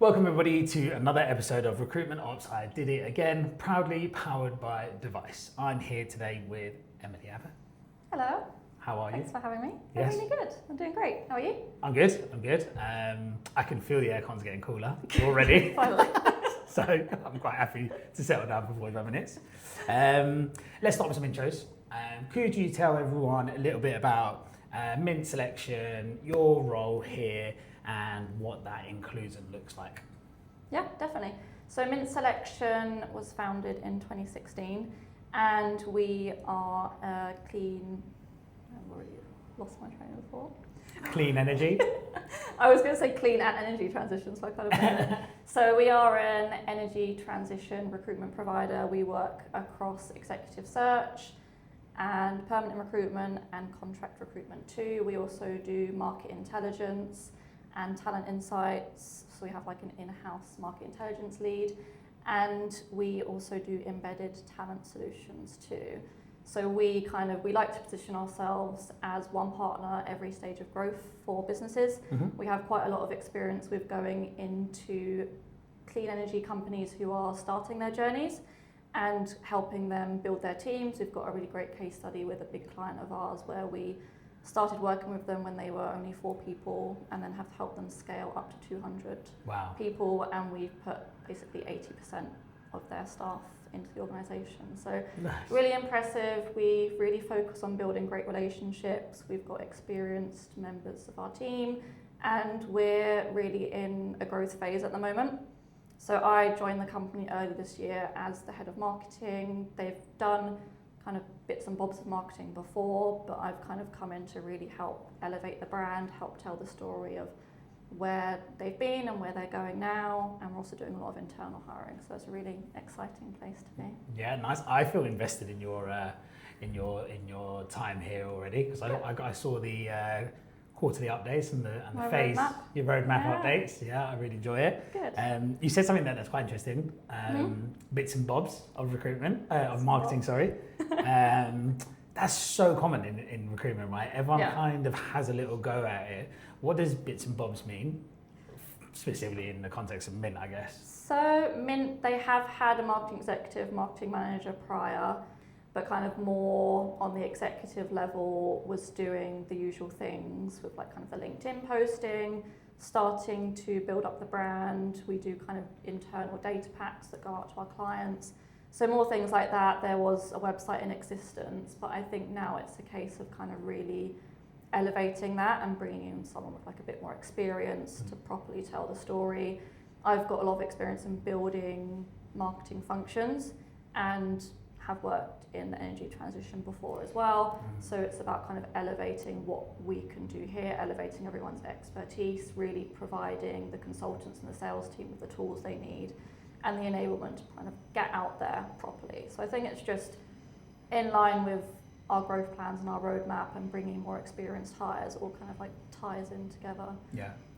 Welcome everybody to another episode of Recruitment Ops. I did it again, proudly powered by Device. I'm here today with Emily Abbott. Hello. How are you? Thanks for having me. Yes. I'm really good. I'm doing great. How are you? I'm good. I can feel the aircon's getting cooler already. Finally. So I'm quite happy to settle down for 45 minutes. Let's start with some intros. Could you tell everyone a little bit about Mint Selection, your role here, and what that includes and looks like? Yeah, definitely. So Mint Selection was founded in 2016 and we are a clean, I've already lost my train of thought. Clean energy. I was going to say clean and energy transition, so I kind of made it. So we are an energy transition recruitment provider. We work across executive search and permanent recruitment and contract recruitment too. We also do market intelligence and talent insights. So we have like an in-house market intelligence lead, and we also do embedded talent solutions too. So we like to position ourselves as one partner every stage of growth for businesses. Mm-hmm. We have quite a lot of experience with going into clean energy companies who are starting their journeys and helping them build their teams. We've got a really great case study with a big client of ours where we started working with them when they were only 4 people and then have helped them scale up to 200 people, and we've put basically 80% of their staff into the organisation. So nice. Really impressive. We really focus on building great relationships. We've got experienced members of our team and we're really in a growth phase at the moment. So I joined the company earlier this year as the head of marketing. They've done kind of bits and bobs of marketing before, but I've kind of come in to really help elevate the brand, help tell the story of where they've been and where they're going now, and we're also doing a lot of internal hiring, so it's a really exciting place to be. Yeah, nice. I feel invested in your time here already, because I saw the quarterly updates and the phase, your roadmap updates. Yeah, I really enjoy it. Good. You said something that's quite interesting. Bits and bobs of recruitment, of marketing. Sorry. That's so common in recruitment, right? Everyone kind of has a little go at it. What does bits and bobs mean, specifically in the context of Mint, I guess? So Mint, they have had a marketing executive, marketing manager prior, but kind of more on the executive level was doing the usual things with like kind of the LinkedIn posting, starting to build up the brand. We do kind of internal data packs that go out to our clients. So more things like that. There was a website in existence, but I think now it's a case of kind of really elevating that and bringing in someone with like a bit more experience to properly tell the story. I've got a lot of experience in building marketing functions and have worked in the energy transition before as well. So it's about kind of elevating what we can do here, elevating everyone's expertise, really providing the consultants and the sales team with the tools they need and the enablement to kind of get out there properly. So I think it's just in line with our growth plans and our roadmap, and bringing more experienced hires all kind of like ties in together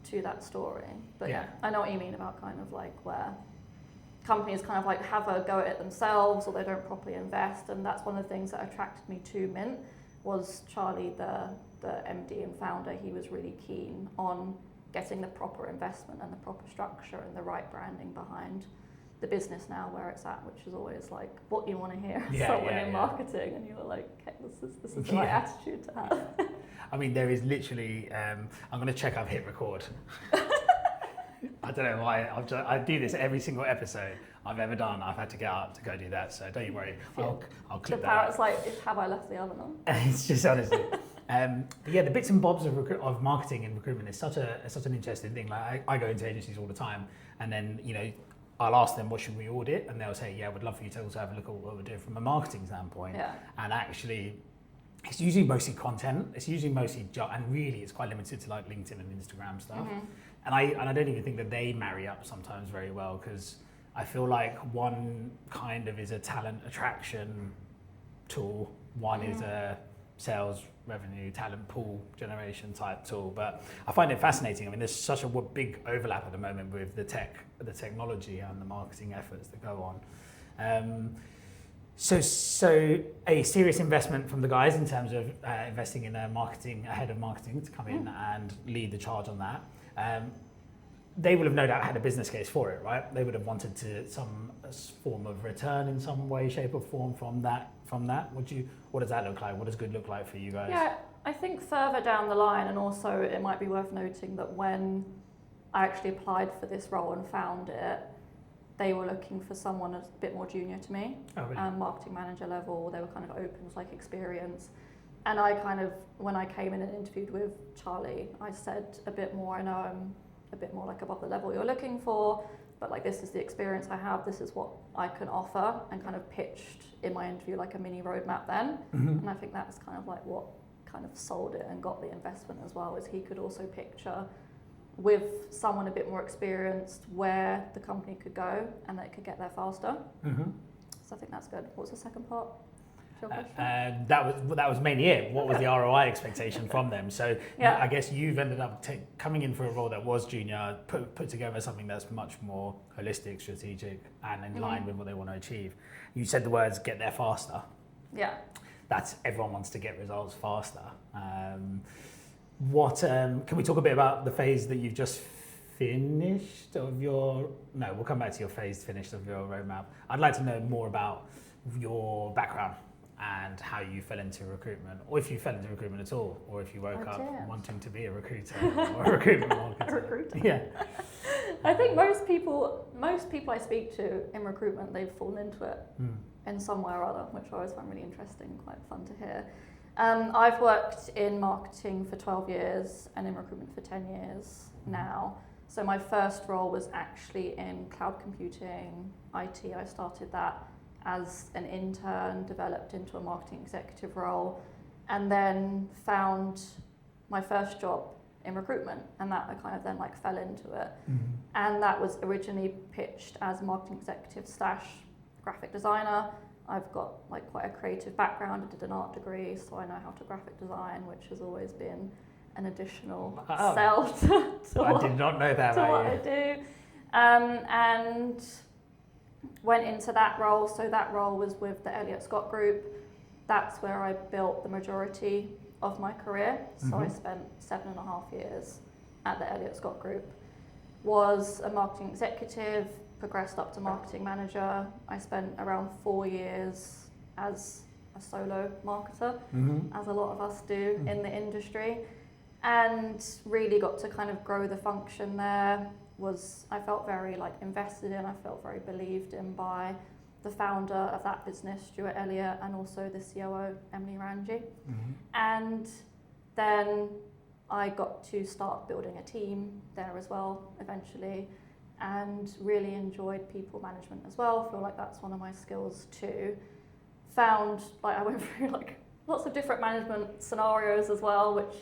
to that story. But yeah, I know what you mean about kind of like where companies kind of like have a go at it themselves or they don't properly invest, and that's one of the things that attracted me to Mint was Charlie, the MD and founder. He was really keen on getting the proper investment and the proper structure and the right branding behind the business now where it's at, which is always like what you want to hear someone in marketing, and you're like, okay, this is the right attitude to have. I mean, there is literally, I'm going to check I've hit record. I don't know why, I do this every single episode I've ever done. I've had to get up to go do that, so don't you worry. I'll clip that. The parrot's like, have I left the oven on? It's just honestly. The bits and bobs of marketing and recruitment is such an interesting thing. Like I go into agencies all the time, and then I'll ask them what should we audit, and they'll say, yeah, we'd love for you to also have a look at what we're doing from a marketing standpoint. Yeah. And actually, it's usually mostly content. It's usually mostly and really it's quite limited to like LinkedIn and Instagram stuff. Mm-hmm. And I don't even think that they marry up sometimes very well, because I feel like one kind of is a talent attraction tool, one is a sales revenue talent pool generation type tool. But I find it fascinating. I mean, there's such a big overlap at the moment with the technology and the marketing efforts that go on. So a serious investment from the guys in terms of investing in a head of marketing to come in and lead the charge on that. they would have no doubt had a business case for it, right? They would have wanted some form of return in some way, shape, or form from that. What does that look like? What does good look like for you guys? Yeah, I think further down the line, and also it might be worth noting that when I actually applied for this role and found it, they were looking for someone a bit more junior to me, Oh, really? Marketing manager level. They were kind of open to like experience. And I kind of, when I came in and interviewed with Charlie, I said a bit more, I know I'm a bit more like above the level you're looking for, but like this is the experience I have, this is what I can offer, and kind of pitched in my interview like a mini roadmap then. Mm-hmm. And I think that's kind of like what kind of sold it and got the investment as well, is he could also picture with someone a bit more experienced where the company could go and that it could get there faster. Mm-hmm. So I think that's good. What was the second part of your question? That was mainly it. What was the ROI expectation from them? So Yeah. I guess you've ended up coming in for a role that was junior, put together something that's much more holistic, strategic, and in line with what they want to achieve. You said the words "get there faster." Yeah. That's everyone wants to get results faster. Can we talk a bit about the phase that you've just finished of your? No, we'll come back to your phase finished of your roadmap. I'd like to know more about your background and how you fell into recruitment, or if you fell into recruitment at all, or if you woke up wanting to be a recruiter or a recruitment marketer. A recruiter. Yeah. I think most people I speak to in recruitment, they've fallen into it in some way or other, which I always find really interesting, quite fun to hear. I've worked in marketing for 12 years and in recruitment for 10 years now. So my first role was actually in cloud computing, IT. I started that as an intern, developed into a marketing executive role, and then found my first job in recruitment, and that I kind of then like fell into it. And that was originally pitched as marketing executive / graphic designer. I've got like quite a creative background. I did an art degree, so I know how to graphic design, which has always been an additional sell to I did not know that about what you. I do. And went into that role. So that role was with the Elliott Scott Group. That's where I built the majority of my career. So I spent 7.5 years at the Elliott Scott Group. Was a marketing executive, progressed up to marketing manager. I spent around 4 years as a solo marketer, as a lot of us do in the industry, and really got to kind of grow the function there. I felt very like invested in, I felt very believed in by the founder of that business, Stuart Elliott, and also the COO, Emily Abbott. And then I got to start building a team there as well eventually, and really enjoyed people management as well. Feel like that's one of my skills too. Found like I went through like lots of different management scenarios as well, which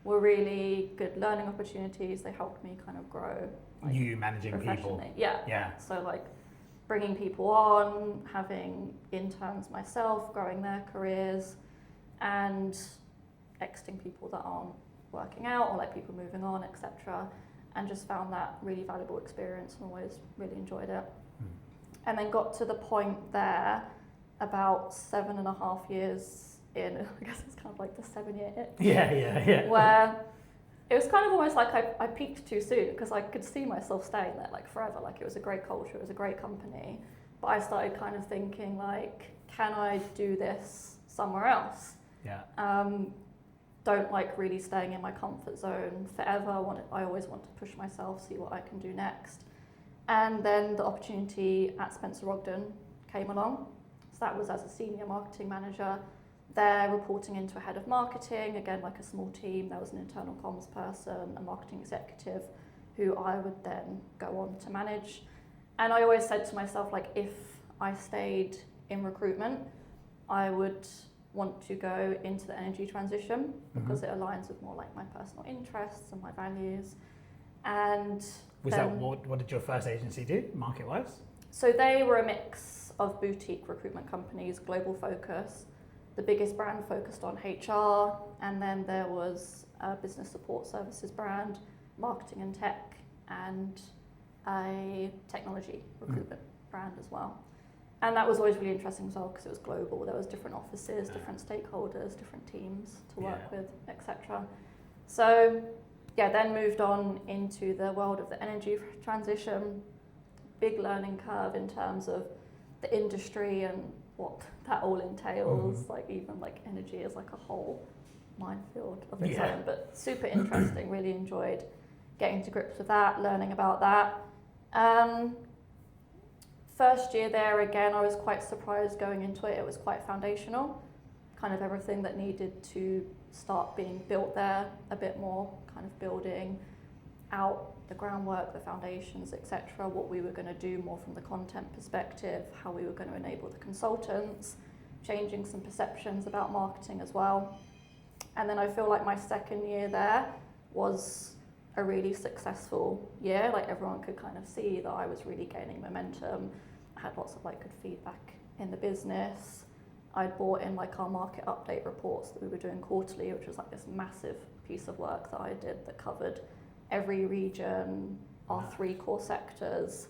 were really good learning opportunities. They helped me kind of grow. Like, you managing people. Yeah. So like bringing people on, having interns myself, growing their careers, and exiting people that aren't working out, or like people moving on, etc. And just found that really valuable experience and always really enjoyed it. And then got to the point there about 7.5 years in, I guess it's kind of like the 7-year itch. Yeah. Where it was kind of almost like I peaked too soon, because I could see myself staying there like forever. Like it was a great culture, it was a great company. But I started kind of thinking like, can I do this somewhere else? Yeah. Don't like really staying in my comfort zone forever. I always want to push myself, see what I can do next. And then the opportunity at Spencer Ogden came along. So that was as a senior marketing manager. They're reporting into a head of marketing, again like a small team. There was an internal comms person, a marketing executive, who I would then go on to manage. And I always said to myself, like, if I stayed in recruitment, I would want to go into the energy transition, because it aligns with more like my personal interests and my values. And what did your first agency do, market-wise? So they were a mix of boutique recruitment companies, global focus. The biggest brand focused on HR, and then there was a business support services brand, marketing and tech, and a technology recruitment brand as well. And that was always really interesting as well, because it was global. There was different offices, different stakeholders, different teams to work with, etc. So then moved on into the world of the energy transition. Big learning curve in terms of the industry and what that all entails. Like even like energy is like a whole minefield of its own, but super interesting. Really enjoyed getting to grips with that, learning about that. First year there, again, I was quite surprised going into it. It was quite foundational, kind of everything that needed to start being built there a bit more, kind of building out the groundwork, the foundations, etc. What we were going to do more from the content perspective, how we were going to enable the consultants, changing some perceptions about marketing as well. And then I feel like my second year there was a really successful year. Like everyone could kind of see that I was really gaining momentum. I had lots of like good feedback in the business. I'd brought in like our market update reports that we were doing quarterly, which was like this massive piece of work that I did that covered every region, our 3 core sectors,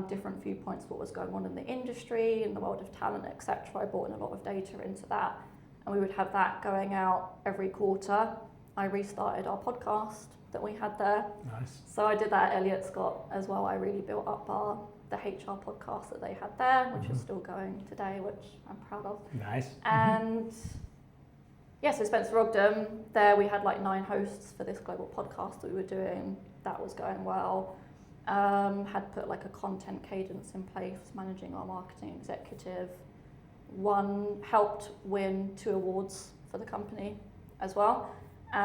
different viewpoints, what was going on in the industry, in the world of talent, etc. I brought in a lot of data into that, and we would have that going out every quarter. I restarted our podcast that we had there. Nice. So I did that at Elliott Scott as well. I really built up the HR podcast that they had there, which is still going today, which I'm proud of. Nice. And so Spencer Ogden, there we had like 9 hosts for this global podcast that we were doing. That was going well. Had put like a content cadence in place, managing our marketing executive. Helped win 2 awards for the company as well.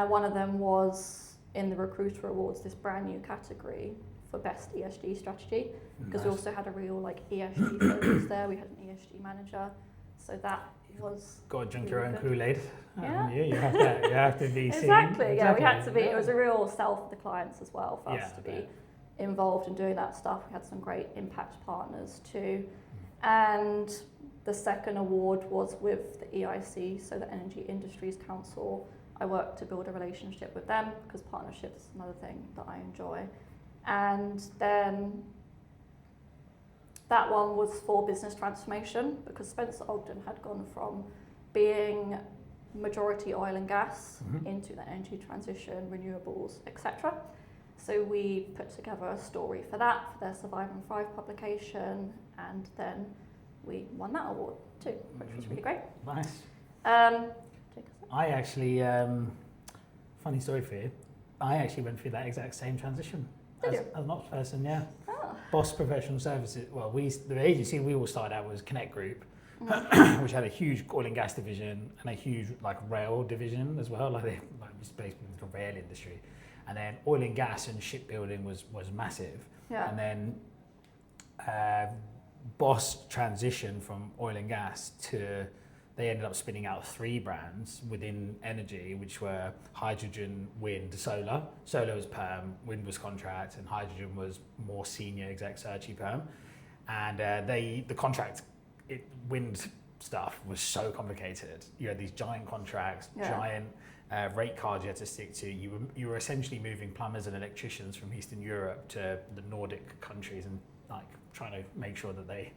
One of them was in the Recruiter Awards, this brand new category for best ESG strategy, because we also had a real like ESG focus there. We had an ESG manager, so that was got to drink your own Kool-Aid. Yeah. You have to be seen. Exactly. Yeah, we had to be. It was a real sell for the clients as well for us to be involved in doing that stuff. We had some great impact partners too, and the second award was with the EIC, so the Energy Industries Council. I worked to build a relationship with them because partnerships is another thing that I enjoy. And then that one was for business transformation, because Spencer Ogden had gone from being majority oil and gas into the energy transition, renewables, etc. So we put together a story for that, for their Survive and Thrive publication, and then we won that award too, which was really great. Nice. I actually, funny story for you, I actually went through that exact same transition as an ops person, yeah. Oh. Boss Professional Services, well, the agency we all started out was Connect Group, which had a huge oil and gas division and a huge like rail division as well, like it was basically the rail industry. And then oil and gas and shipbuilding was massive. Yeah. And then Boss transitioned from oil and gas to, they ended up spinning out 3 brands within energy, which were hydrogen, wind, solar. Solar was perm, wind was contract, and hydrogen was more senior exec searchy perm. And the contract, wind stuff was so complicated. You had these giant contracts, giant rate cards you had to stick to. You were essentially moving plumbers and electricians from Eastern Europe to the Nordic countries and like trying to make sure that they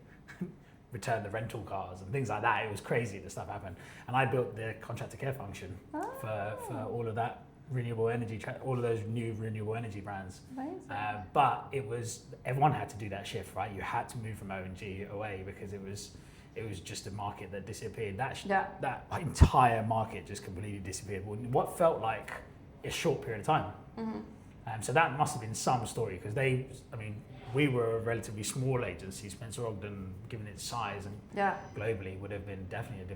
return the rental cars and things like that. It was crazy, the stuff happened. And I built the contract to care function for all of that renewable energy, all of those new renewable energy brands. But it was, everyone had to do that shift, right? You had to move from O&G away because it was just a market that disappeared. That entire market just completely disappeared. What felt like a short period of time. So that must have been some story, because we were a relatively small agency. Spencer Ogden, given its size and globally, would have been definitely a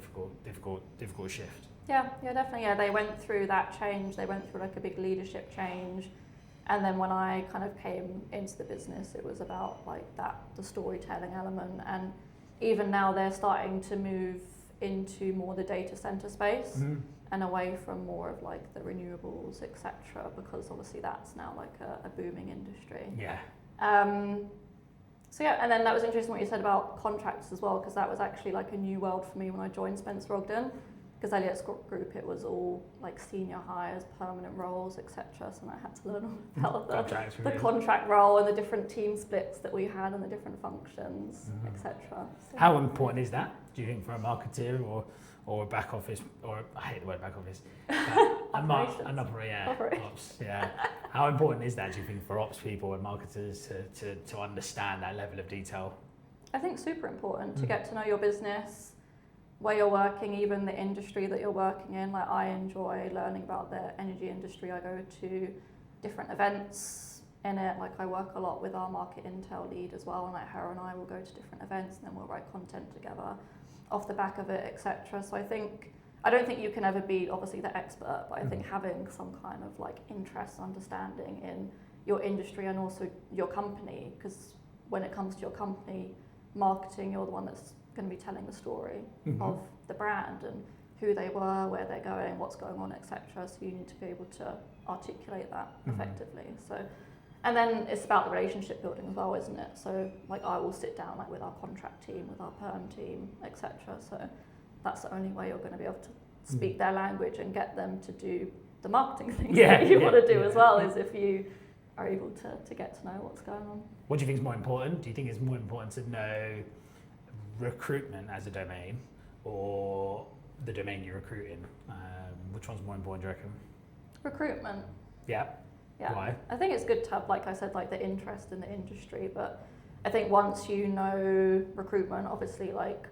difficult shift. Yeah, definitely. Yeah, they went through that change. They went through like a big leadership change, and then when I kind of came into the business, it was about like the storytelling element. And even now, they're starting to move into more the data center space and away from more of like the renewables, etc. Because obviously that's now like a booming industry. And then that was interesting what you said about contracts as well, because that was actually like a new world for me when I joined Spencer Ogden, because Elliott Scott Group, it was all like senior hires, permanent roles, etc. So I had to learn all about the contract role and the different team splits that we had and the different functions, etc. So how important is that, do you think, for a marketeer or a back office, or I hate the word back office, operations. Ops, yeah. How important is that, do you think, for ops people and marketers to understand that level of detail? I think super important to get to know your business, where you're working, even the industry that you're working in. Like, I enjoy learning about the energy industry. I go to different events in it. Like, I work a lot with our market intel lead as well, and like her and I will go to different events and then we'll write content together off the back of it, etc. So I don't think you can ever be obviously the expert, but I think having some kind of like interest, understanding in your industry and also your company, because when it comes to your company marketing, you're the one that's going to be telling the story of the brand and who they were, where they're going, what's going on, etc. So you need to be able to articulate that effectively. So, and then it's about the relationship building as well, isn't it? So like, I will sit down like with our contract team, with our perm team, etc. So that's the only way you're going to be able to speak their language and get them to do the marketing things that you want to do as well, is if you are able to get to know what's going on. What do you think is more important? Do you think it's more important to know recruitment as a domain or the domain you recruit in? Which one's more important, do you reckon? Recruitment. Yeah. Why? I think it's good to have, like I said, like the interest in the industry, but I think once you know recruitment, obviously like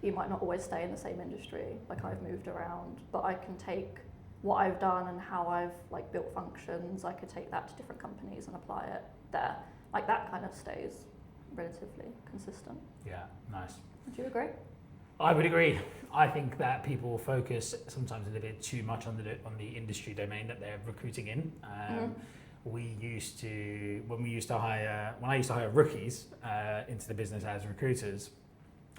you might not always stay in the same industry. Like, I've moved around, but I can take what I've done and how I've like built functions, I could take that to different companies and apply it there. Like, that kind of stays relatively consistent. Yeah, nice. Would you agree? I would agree. I think that people focus sometimes a little bit too much on the industry domain that they're recruiting in. When I used to hire rookies into the business as recruiters,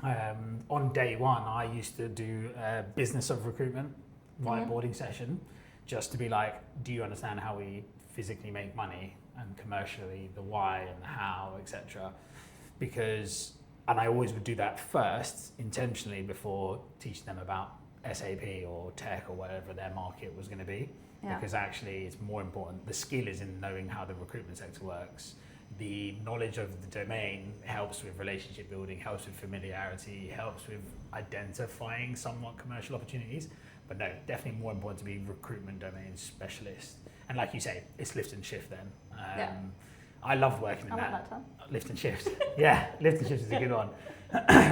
on day one, I used to do a business of recruitment whiteboarding session, just to be like, do you understand how we physically make money, and commercially the why and the how, etc. And I always would do that first, intentionally, before teaching them about SAP or tech or whatever their market was going to be. Because actually it's more important. The skill is in knowing how the recruitment sector works. The knowledge of the domain helps with relationship building, helps with familiarity, helps with identifying somewhat commercial opportunities. But no, definitely more important to be recruitment domain specialist. And like you say, it's lift and shift then. I love working in that term. Lift and shift. Yeah, lift and shift is a good one.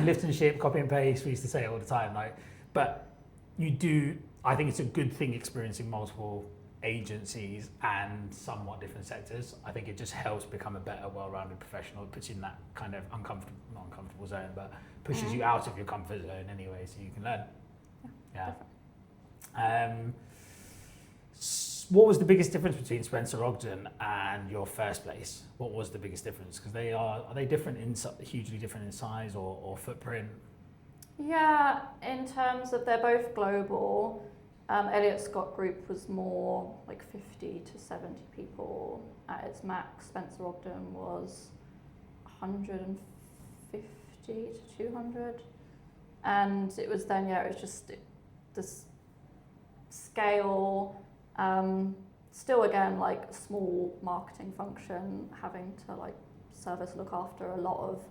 Lift and shift, copy and paste, we used to say it all the time. But you do, I think it's a good thing experiencing multiple agencies and somewhat different sectors. I think it just helps become a better, well-rounded professional. It puts you in that kind of not uncomfortable zone, but pushes you out of your comfort zone anyway, so you can learn. What was the biggest difference between Spencer Ogden and your first place? What was the biggest difference? Because are they different hugely different in size or footprint? Yeah, in terms of, they're both global. Elliott Scott Group was more like 50 to 70 people at its max. Spencer Ogden was 150 to 200. And it was then, it was just this scale, still again, like a small marketing function, having to like look after a lot of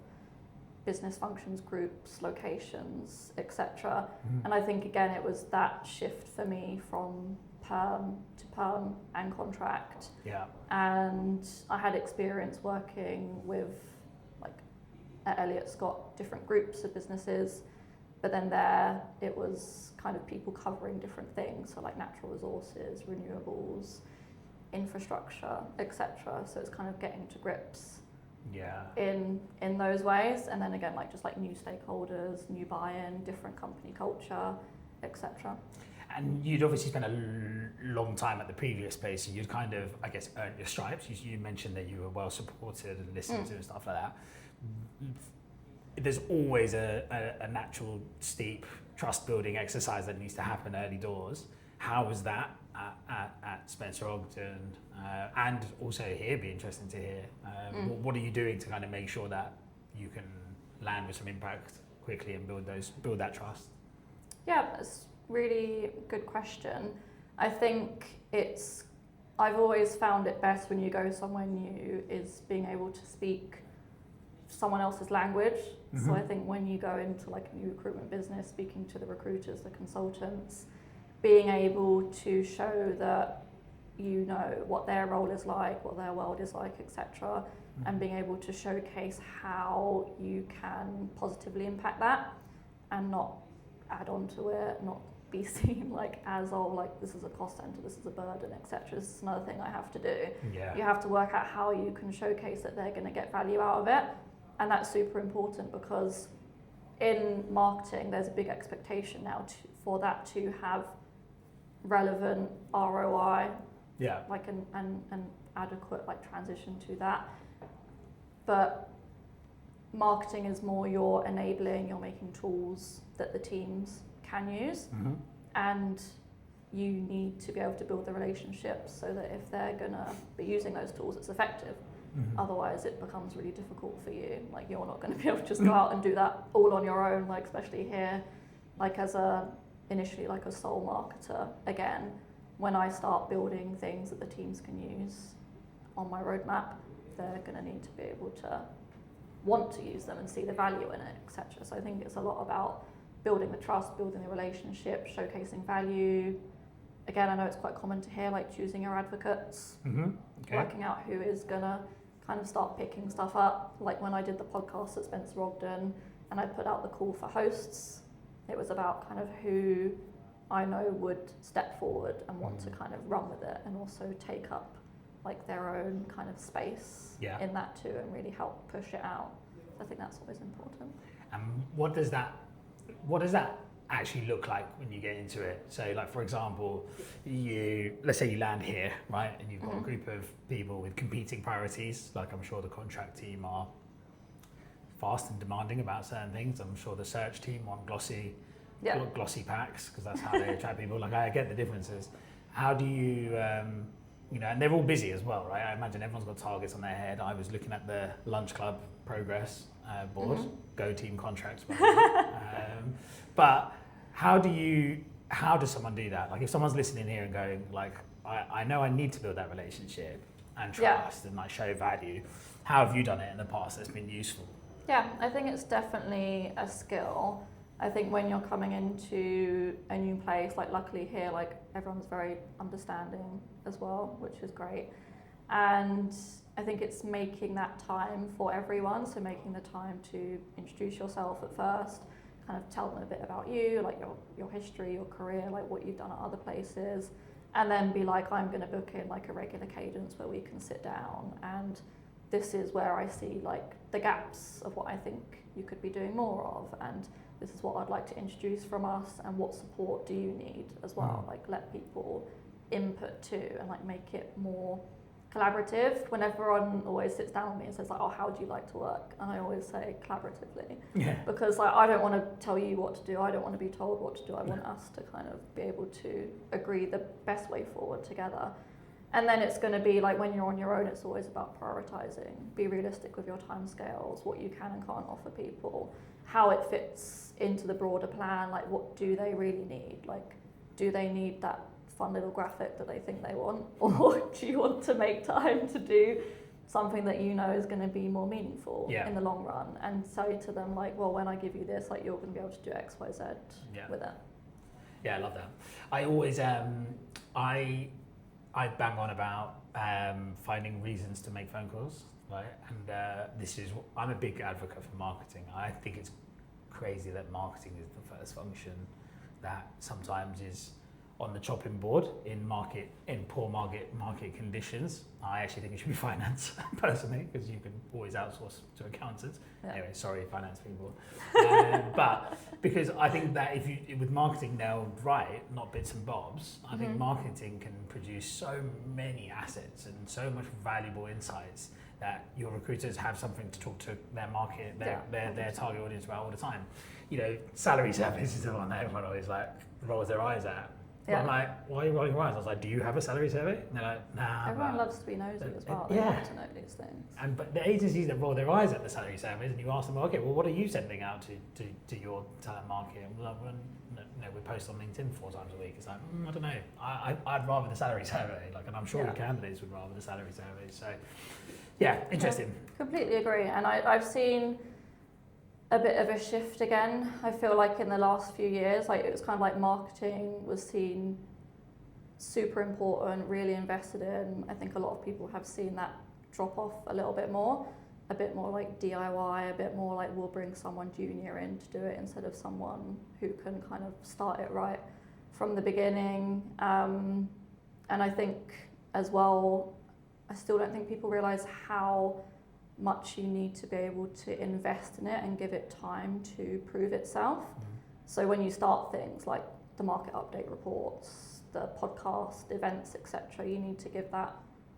business functions, groups, locations, etc. And I think again it was that shift for me from perm to perm and contract. And I had experience working with, like, at Elliott Scott, different groups of businesses, but then there it was kind of people covering different things, so like natural resources, renewables, infrastructure, etc. So it's kind of getting to grips in those ways, and then again, like just like new stakeholders, new buy-in, different company culture, etc. And you'd obviously spent a long time at the previous place, so you'd kind of, I guess, earned your stripes. You mentioned that you were well supported and listened to and stuff like that. There's always a natural, steep trust building exercise that needs to happen early doors. How was that at Spencer Ogden? And also here, be interesting to hear. What are you doing to kind of make sure that you can land with some impact quickly and build that trust? Yeah, that's a really good question. I think I've always found it best when you go somewhere new is being able to speak someone else's language. So I think when you go into like a new recruitment business, speaking to the recruiters, the consultants, being able to show that you know what their role is like, what their world is like, etc., and being able to showcase how you can positively impact that and not add on to it, not be seen like as, oh, like this is a cost center, this is a burden, etc. This is another thing I have to do. Yeah. You have to work out how you can showcase that they're going to get value out of it, and that's super important because in marketing there's a big expectation now for that to have relevant ROI, like an adequate like transition to that. But marketing is more you're enabling, you're making tools that the teams can use, and you need to be able to build the relationships so that if they're gonna be using those tools, it's effective. Otherwise it becomes really difficult for you. Like you're not going to be able to just go out and do that all on your own, like especially here, like as initially like a sole marketer. Again, when I start building things that the teams can use on my roadmap, they're going to need to be able to want to use them and see the value in it, etc. So I think it's a lot about building the trust, building the relationship, showcasing value. Again, I know it's quite common to hear like choosing your advocates, working out who is going to kind of start picking stuff up. Like when I did the podcast at Spencer Ogden and I put out the call for hosts, it was about kind of who I know would step forward and want to kind of run with it and also take up like their own kind of space in that too and really help push it out. I think that's always important. And what does that actually look like when you get into it? So like for example, let's say you land here, right, and you've got a group of people with competing priorities. Like I'm sure the contract team are fast and demanding about certain things. I'm sure the search team want glossy packs because that's how they attract people. Like I get the differences. How do you and they're all busy as well, right? I imagine everyone's got targets on their head. I was looking at the lunch club progress board, go team contracts. But how does someone do that? Like if someone's listening here and going like, I know I need to build that relationship and trust and like show value. How have you done it in the past that's been useful? Yeah, I think it's definitely a skill. I think when you're coming into a new place, like luckily here, like everyone's very understanding as well, which is great. And I think it's making that time for everyone. So making the time to introduce yourself at first, kind of tell them a bit about you, like your history, your career, like what you've done at other places. And then be like, I'm gonna book in like a regular cadence where we can sit down and this is where I see like the gaps of what I think you could be doing more of, and this is what I'd like to introduce from us, and what support do you need as well. Like let people input too and like make it more collaborative. When everyone always sits down with me and says like, oh, how do you like to work? And I always say collaboratively. Because like I don't want to tell you what to do, I don't want to be told what to do. I want us to kind of be able to agree the best way forward together. And then it's going to be like when you're on your own, it's always about prioritizing. Be realistic with your timescales, what you can and can't offer people, how it fits into the broader plan, like what do they really need? Like, do they need that fun little graphic that they think they want? Or do you want to make time to do something that you know is going to be more meaningful in the long run? And say to them like, well, when I give you this, like you're going to be able to do X, Y, Z with it. Yeah, I love that. I always, I bang on about finding reasons to make phone calls, right? And I'm a big advocate for marketing. I think it's crazy that marketing is the first function that sometimes is on the chopping board in poor market conditions. I actually think it should be finance, personally, because you can always outsource to accountants. Anyway, sorry, finance people. But because I think that if you, with marketing nailed right, not bits and bobs, I think marketing can produce so many assets and so much valuable insights that your recruiters have something to talk to their market, their target audience about all the time. Salary surveys is the one that everyone always like rolls their eyes at. But I'm like, why are you rolling your eyes? I was like, do you have a salary survey? And they're like, nah. Everyone loves to be nosy as well. They want to know these things. But the agencies that roll their eyes at the salary surveys, and you ask them, okay, well, what are you sending out to your talent market? And we post on LinkedIn 4 times a week. It's like, I don't know. I'd rather the salary survey. And I'm sure the candidates would rather the salary survey. So, interesting. Completely agree. And I've seen a bit of a shift again. I feel like in the last few years, like it was kind of like marketing was seen super important, really invested in. I think a lot of people have seen that drop off a little bit more. A bit more like DIY, a bit more like we'll bring someone junior in to do it instead of someone who can kind of start it right from the beginning. And I think as well, I still don't think people realise how much you need to be able to invest in it and give it time to prove itself. So when you start things like the market update reports, the podcast, events, etc., you need to give that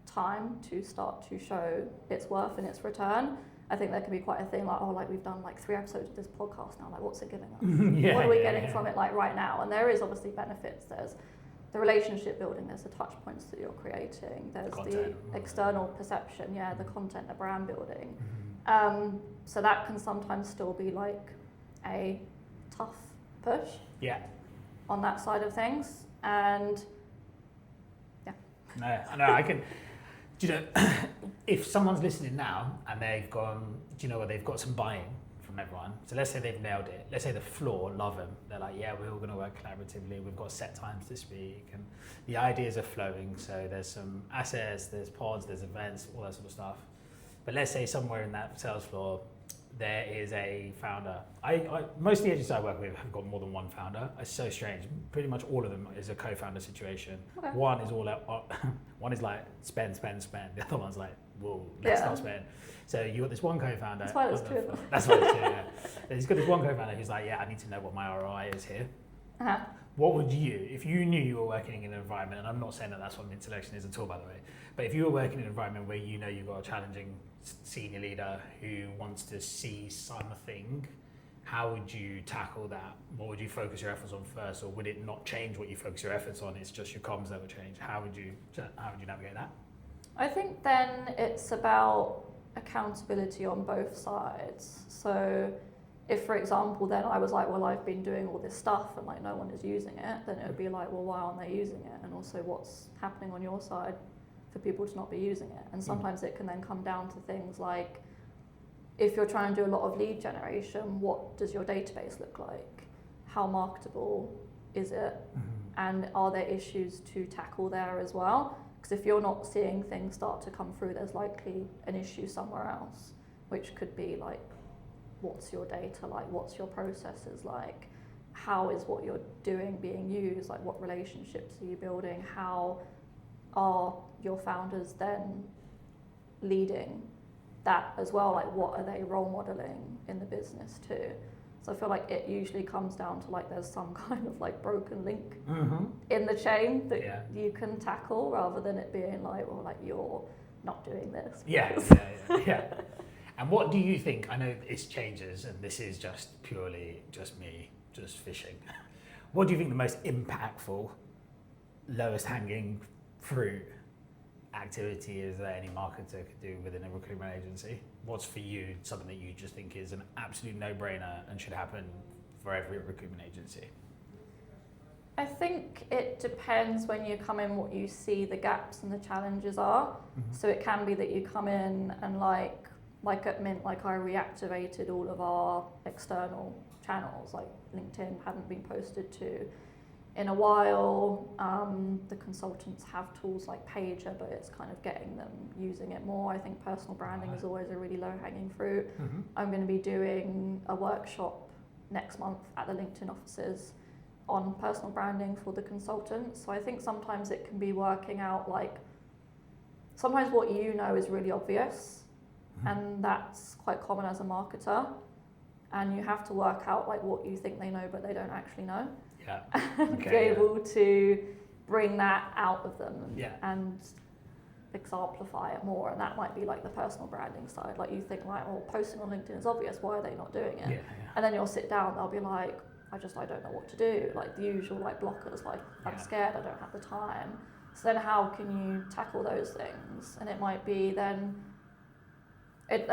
time to start to show its worth and its return. I think there can be quite a thing like, oh, like we've done like 3 episodes of this podcast now, like what's it giving us? What are we getting from it like right now? And there is obviously benefits. There's the relationship building, there's the touch points that you're creating, there's content, the external perception, the content, the brand building. So that can sometimes still be like a tough push on that side of things. And No, I can. Do you know, if someone's listening now and they've gone, do you know what, they've got some buy-in from everyone. So let's say they've nailed it. Let's say the floor love them. They're like, yeah, we're all going to work collaboratively. We've got set times to speak, and the ideas are flowing. So there's some assets, there's pods, there's events, all that sort of stuff. But let's say somewhere in that sales floor, there is a founder. Most of the agencies I work with have got more than one founder. It's so strange. Pretty much all of them is a co-founder situation. Okay. One is all out, one is like spend. The other one's like, whoa, let's not spend. So you got this one co-founder. That's why there's 2 of them. That's why there's 2. Yeah. He's got this one co-founder who's like, I need to know what my ROI is here. What would you, if you knew you were working in an environment, and I'm not saying that that's what mint selection is at all, by the way, but if you were working in an environment where you know you've got a challenging senior leader who wants to see something, how would you tackle that? What would you focus your efforts on first, or would it not change what you focus your efforts on? It's just your comms that will change. How would you navigate that? I think then it's about accountability on both sides. So if, for example, then I was like, well, I've been doing all this stuff and like no one is using it, then it would be like, well, why aren't they using it? And also what's happening on your side for people to not be using it? And sometimes it can then come down to things like, if you're trying to do a lot of lead generation, what does your database look like? How marketable is it? And are there issues to tackle there as well? Because if you're not seeing things start to come through, there's likely an issue somewhere else, which could be like, what's your data like? What's your processes like? How is what you're doing being used? Like, what relationships are you building? How are your founders then leading that as well? Like, what are they role modeling in the business too? So I feel like it usually comes down to like there's some kind of like broken link in the chain that you can tackle, rather than it being like, well, like you're not doing this. Yeah. And what do you think? I know it changes, and this is just purely just me, just fishing. What do you think the most impactful, lowest hanging fruit activity is that any marketer could do within a recruitment agency? What's for you something that you just think is an absolute no-brainer and should happen for every recruitment agency? I think it depends when you come in what you see the gaps and the challenges are. So it can be that you come in and like at Mint, like I reactivated all of our external channels, like LinkedIn hadn't been posted to in a while. The consultants have tools like Paiger, but it's kind of getting them using it more. I think personal branding is always a really low-hanging fruit. I'm going to be doing a workshop next month at the LinkedIn offices on personal branding for the consultants. So I think sometimes it can be working out like, sometimes what you know is really obvious, and that's quite common as a marketer, and you have to work out like what you think they know but they don't actually know. Be able to bring that out of them and exemplify it more. And that might be like the personal branding side. Like you think like, well, posting on LinkedIn is obvious, why are they not doing it? And then you'll sit down, they'll be like, I don't know what to do. Like the usual like blockers, like I'm scared, I don't have the time. So then how can you tackle those things? And it might be then, it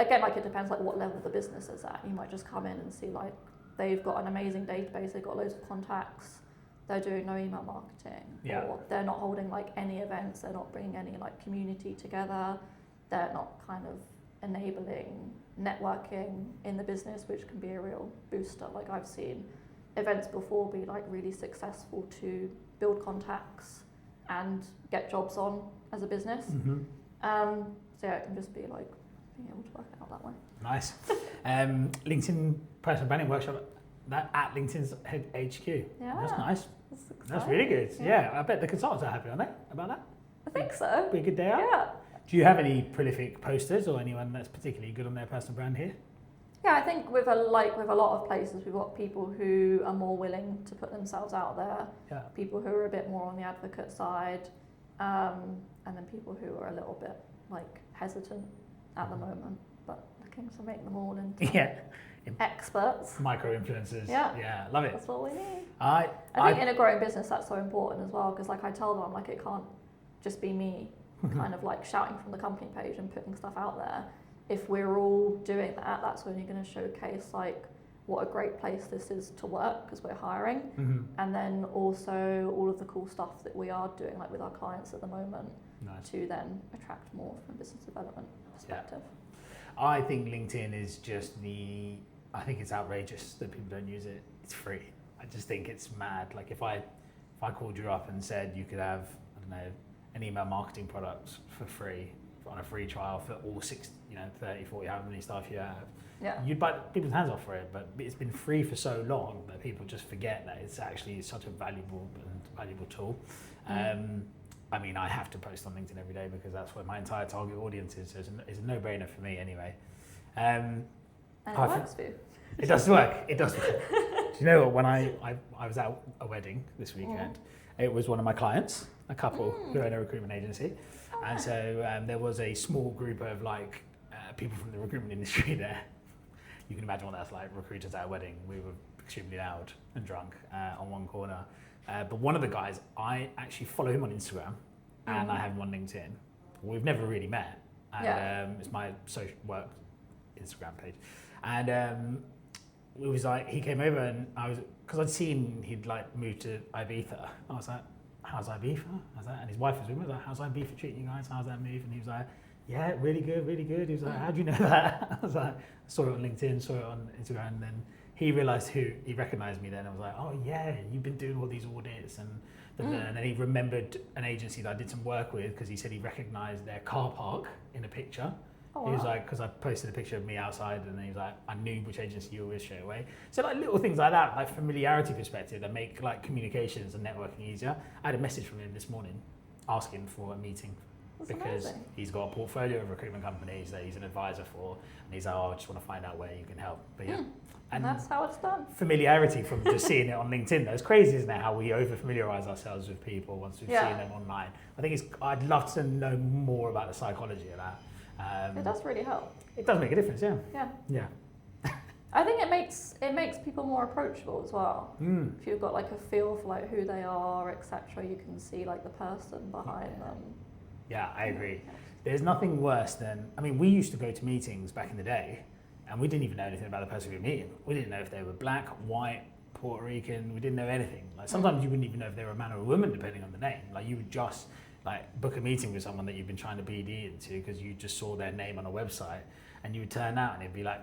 depends like what level the business is at. You might just come in and see like they've got an amazing database, they've got loads of contacts, they're doing no email marketing, or they're not holding like any events, they're not bringing any like community together, they're not kind of enabling networking in the business, which can be a real booster. Like I've seen events before be like really successful to build contacts and get jobs on as a business. Mm-hmm. So yeah, it can just be like being able to work it out that way. Nice. LinkedIn personal branding workshop that at LinkedIn's HQ. Yeah. That's nice. That's That's exciting. really good. Yeah, I bet the consultants are happy, aren't they, about that? I think so. Be a good day out. Yeah. Do you have any prolific posters or anyone that's particularly good on their personal brand here? Yeah, I think with a lot of places, we've got people who are more willing to put themselves out there, Yeah. people who are a bit more on the advocate side, and then people who are a little bit like hesitant at the moment, but looking to make them all into Yeah. experts. Micro influencers. Yeah. Yeah, love it. That's what we need. I I think in a growing business, that's so important as well, because like I tell them, like it can't just be me kind of like shouting from the company page and putting stuff out there. If we're all doing that, that's only going to showcase like what a great place this is to work because we're hiring, Mhm. and then also all of the cool stuff that we are doing like with our clients at the moment Nice. to then attract more from a business development perspective. I think LinkedIn is just I think it's outrageous that people don't use it. It's free. I just think it's mad. Like if I called you up and said you could have, I don't know, an email marketing product for free on a free trial for all 30, 40, however many staff you have, Yeah. you'd bite people's hands off for it, but it's been free for so long that people just forget that it's actually such a valuable tool. I mean, I have to post on LinkedIn every day because that's where my entire target audience is. So it's a no-brainer for me anyway. And it I works for you. It does work. It does work. Do you know what? When I was at a wedding this weekend, it was one of my clients, a couple who own a recruitment agency, and so there was a small group of like people from the recruitment industry there. You can imagine what that's like. Recruiters at a wedding. We were extremely loud and drunk on one corner. But one of the guys, I actually follow him on Instagram, and I have him on LinkedIn. We've never really met, and it's my social work Instagram page, and it was like he came over, and because I'd seen he'd like moved to Ibiza. I was like, "How's Ibiza?" And his wife was with me. I was like, "How's Ibiza treating you guys? How's that move?" And he was like, "Yeah, really good, really good." He was like, "How do you know that?" I was like, "Saw it on LinkedIn, saw it on Instagram," and then he realised he recognised me then. I was like, "Oh yeah, you've been doing all these audits," and then he remembered an agency that I did some work with because he said he recognised their car park in a picture. Oh, He was wow. like, because I posted a picture of me outside, and he was like, I knew which agency you were with straight away. So like little things like that, like familiarity perspective, that make like communications and networking easier. I had a message from him this morning asking for a meeting. That's Because amazing. he's got a portfolio of recruitment companies that he's an advisor for, and he's like, "Oh, I just want to find out where you can help." But yeah, And that's how it's done. familiarity from just seeing it on LinkedIn. That's crazy, isn't it? How we over familiarize ourselves with people once we've seen them online. I think I'd love to know more about the psychology of that. It does really help. It does make a difference, yeah. Yeah. Yeah. I think it makes people more approachable as well. If you've got like a feel for like who they are, etc., you can see like the person behind them. Yeah, I agree. There's nothing worse than, I mean, we used to go to meetings back in the day, and we didn't even know anything about the person we were meeting. We didn't know if they were black, white, Puerto Rican. We didn't know anything. Like sometimes you wouldn't even know if they were a man or a woman, depending on the name. Like you would just like book a meeting with someone that you've been trying to BD into because you just saw their name on a website, and you would turn out and it'd be like,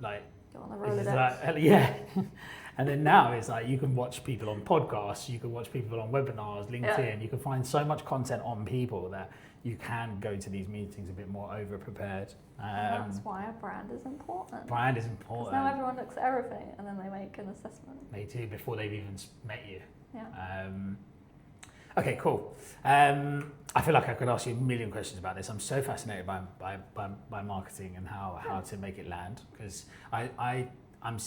like, Go on the this is Rolodex. like, yeah. And then now it's like you can watch people on podcasts, you can watch people on webinars, LinkedIn. You can find so much content on people that you can go to these meetings a bit more over prepared. And that's why a brand is important. Brand is Because important. now everyone looks at everything and then they make an assessment. They do before they've even met you. Yeah. Okay, cool. I feel like I could ask you a million questions about this. I'm so fascinated by marketing and how to make it land, because I'm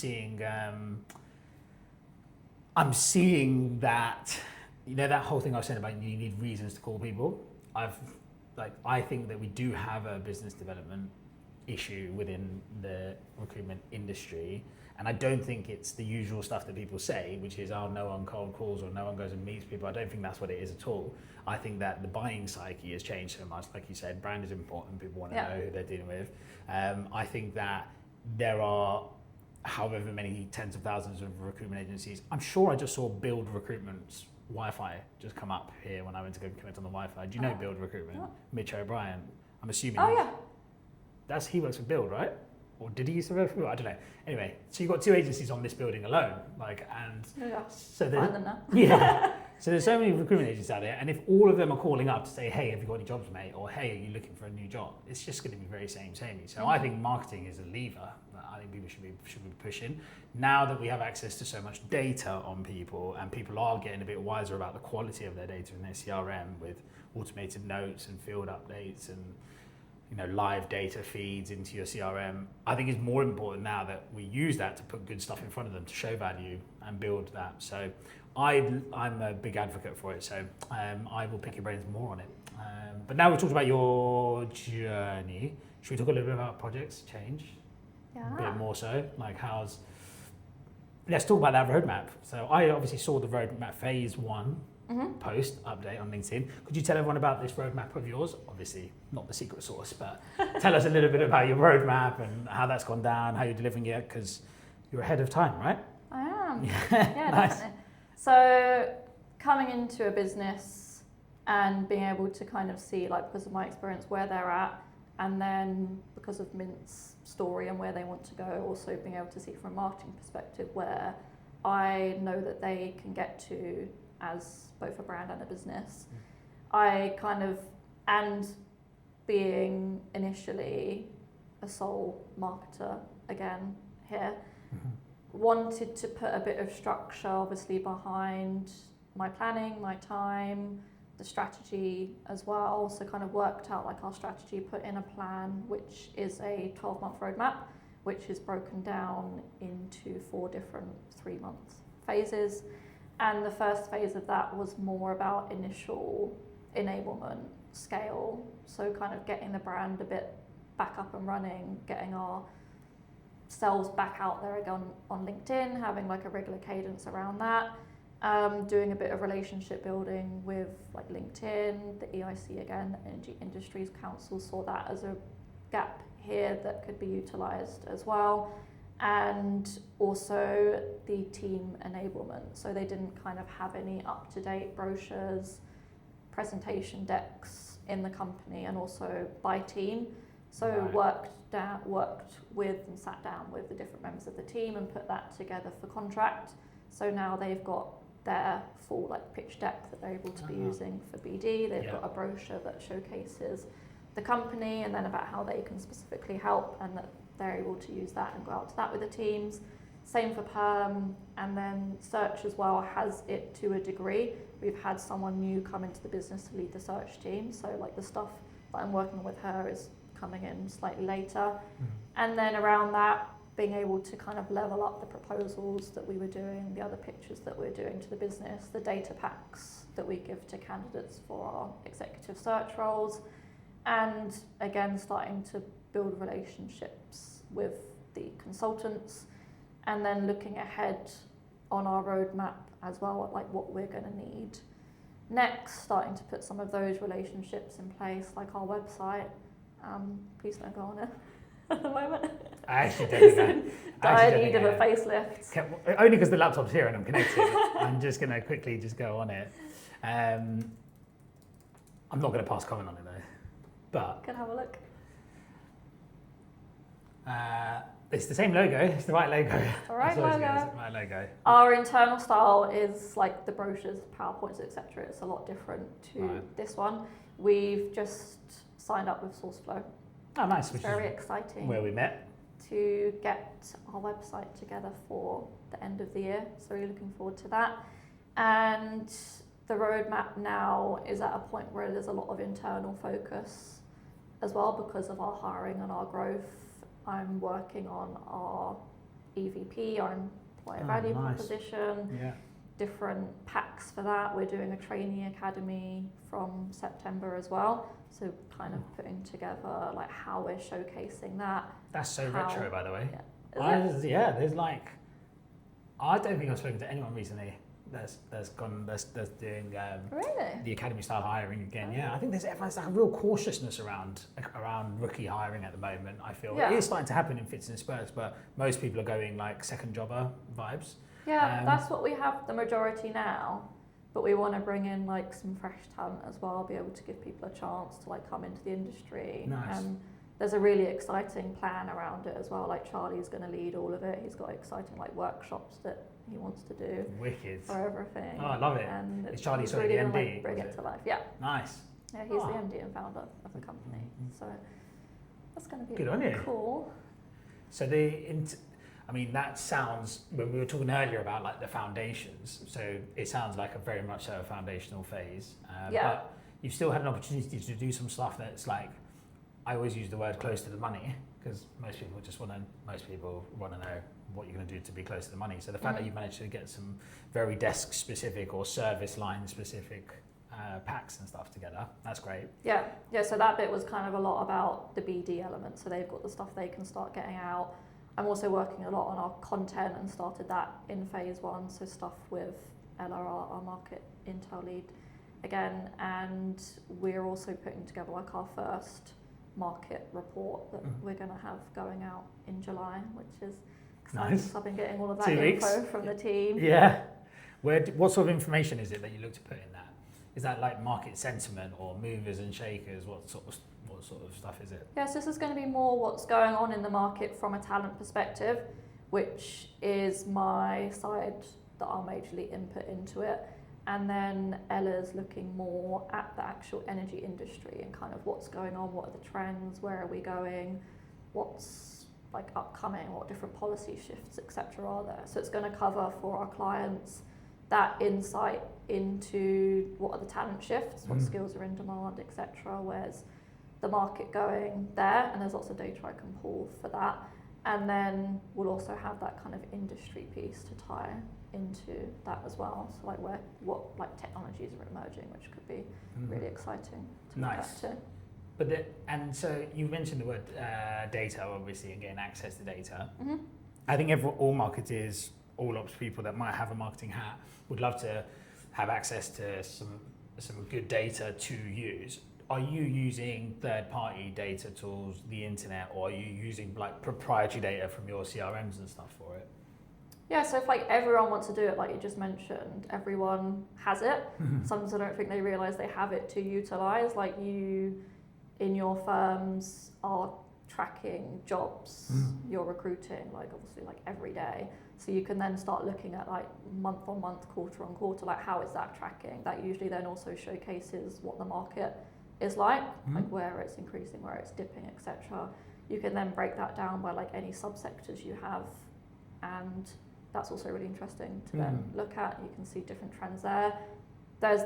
seeing that, that whole thing I was saying about you need reasons to call people. I think that we do have a business development issue within the recruitment industry, and I don't think it's the usual stuff that people say, which is, oh, no one cold calls or no one goes and meets people. I don't think that's what it is at all. I think that the buying psyche has changed so much. Like you said, brand is important. People want to know who they're dealing with. I think that there are however many tens of thousands of recruitment agencies. I'm sure I just saw Build Recruitment's Wi-Fi just come up here when I went to go connect on the Wi-Fi. Do you know Build Recruitment? What? Mitch O'Brien. I'm assuming. Oh yeah. That's he works for Build, right? Or did he used to work for Build? I don't know. Anyway, so you've got 2 agencies on this building alone, like, and so Find them now. yeah. So there's so many recruitment agencies out there, and if all of them are calling up to say, hey, have you got any jobs, mate? Or hey, are you looking for a new job? It's just going to be very samey. So I think marketing is a lever that I think people should be pushing. Now that we have access to so much data on people, and people are getting a bit wiser about the quality of their data in their CRM with automated notes and field updates and live data feeds into your CRM, I think it's more important now that we use that to put good stuff in front of them to show value and build that. So I'm a big advocate for it. So I will pick your brains more on it. But now we've talked about your journey. Should we talk a little bit about projects change? Yeah. A bit more so. Like let's talk about that roadmap. So I obviously saw the roadmap phase 1 post update on LinkedIn. Could you tell everyone about this roadmap of yours? Obviously not the secret sauce, but tell us a little bit about your roadmap and how that's gone down, how you're delivering it, because you're ahead of time, right? I am. Yeah, Nice. Definitely. So coming into a business and being able to kind of see, like, because of my experience, where they're at, and then because of Mint's story and where they want to go, also being able to see from a marketing perspective where I know that they can get to as both a brand and a business. I kind of, and being initially a sole marketer again here, wanted to put a bit of structure obviously behind my planning, my time, the strategy as well. So kind of worked out like our strategy, put in a plan, which is a 12-month roadmap, which is broken down into 4 different 3-month phases. And the first phase of that was more about initial enablement, scale. So kind of getting the brand a bit back up and running, getting ourselves back out there again on LinkedIn, having like a regular cadence around that. Doing a bit of relationship building with like LinkedIn, the EIC again, the Energy Industries Council saw that as a gap here that could be utilised as well. And also the team enablement. So they didn't kind of have any up-to-date brochures, presentation decks in the company, and also by team. So worked with and sat down with the different members of the team and put that together for contract. So now they've got their full like pitch deck that they're able to be using for BD. They've got a brochure that showcases the company and then about how they can specifically help, and that they're able to use that and go out to that with the teams. Same for perm, and then search as well has it to a degree. We've had someone new come into the business to lead the search team, so like the stuff that I'm working with her is coming in slightly later. And then around that, being able to kind of level up the proposals that we were doing, the other pitches that we're doing to the business, the data packs that we give to candidates for our executive search roles, and again starting to build relationships with the consultants, and then looking ahead on our roadmap as well at like what we're going to need next, starting to put some of those relationships in place, like our website. Please don't go on it at the moment. I actually don't think I need of a facelift. Only because the laptop's here and I'm connected. I'm just going to quickly just go on it. I'm not going to pass comment on it though. But Can have a look. it's the same logo. It's the right logo. The right logo. It's the right logo. Our internal style is like the brochures, PowerPoints, etc. It's a lot different to this one. We've just signed up with SourceFlow. Oh, nice. It's which very is exciting. Where we met. To get our website together for the end of the year. So we're looking forward to that. And the roadmap now is at a point where there's a lot of internal focus as well because of our hiring and our growth. I'm working on our EVP, our employer value proposition, different packs for that. We're doing a trainee academy from September as well. So kind of putting together like how we're showcasing that. That's so retro, by the way. Yeah, There's like, I don't think I've spoken to anyone recently that's doing really? the academy style hiring again. Yeah, I think there's like a real cautiousness around rookie hiring at the moment. I feel it is starting to happen in fits and spurts, but most people are going like second jobber vibes. Yeah, that's what we have the majority now. But we want to bring in like some fresh talent as well, be able to give people a chance to like come into the industry. Nice. there's a really exciting plan around it as well. Like Charlie's going to lead all of it. He's got exciting like workshops that he wants to do. Wicked. For everything. Oh, I love it. And Is Charlie it's sort of really the gonna, MD? like, bring it to life. Yeah. Nice. Yeah, he's the MD and founder of the company. So that's going to be Good on you. cool. So I mean, that sounds, when we were talking earlier about like the foundations, so it sounds like a very much a foundational phase. But you've still had an opportunity to do some stuff that's like, I always use the word close to the money, because most people want to know what you're going to do to be close to the money. So the fact that you've managed to get some very desk specific or service line specific packs and stuff together, that's great. Yeah, so that bit was kind of a lot about the BD element. So they've got the stuff they can start getting out. I'm also working a lot on our content and started that in phase 1. So stuff with LRR, our market intel lead, again. And we're also putting together like our first market report that we're going to have going out in July, which is exciting. Nice. So I've been getting all of that 2 info weeks. from the team. Yeah. What sort of information is it that you look to put in that? Is that like market sentiment or movers and shakers? What sort of stuff is it? Yes, this is going to be more what's going on in the market from a talent perspective, which is my side that I'll majorly input into it. And then Ella's looking more at the actual energy industry and kind of what's going on, what are the trends, where are we going, what's like upcoming, what different policy shifts, etc. are there. So it's going to cover for our clients that insight into what are the talent shifts, what skills are in demand, etc. Where's the market going there, and there's lots of data I can pull for that. And then we'll also have that kind of industry piece to tie into that as well. So like what like technologies are emerging, which could be really exciting to look at too. But and so you mentioned the word data, obviously, and getting access to data. I think all marketers, all ops people that might have a marketing hat would love to have access to some good data to use. Are you using third-party data tools, the internet, or are you using like proprietary data from your CRMs and stuff for it? Yeah, so if like everyone wants to do it, like you just mentioned, everyone has it. Sometimes I don't think they realise they have it to utilise. Like you, in your firms, are tracking jobs, you're recruiting, like obviously like every day. So you can then start looking at like month on month, quarter on quarter, like how is that tracking? That usually then also showcases what the market is like where it's increasing, where it's dipping, etc. You can then break that down by like any subsectors you have, and that's also really interesting to then look at. You can see different trends there. There's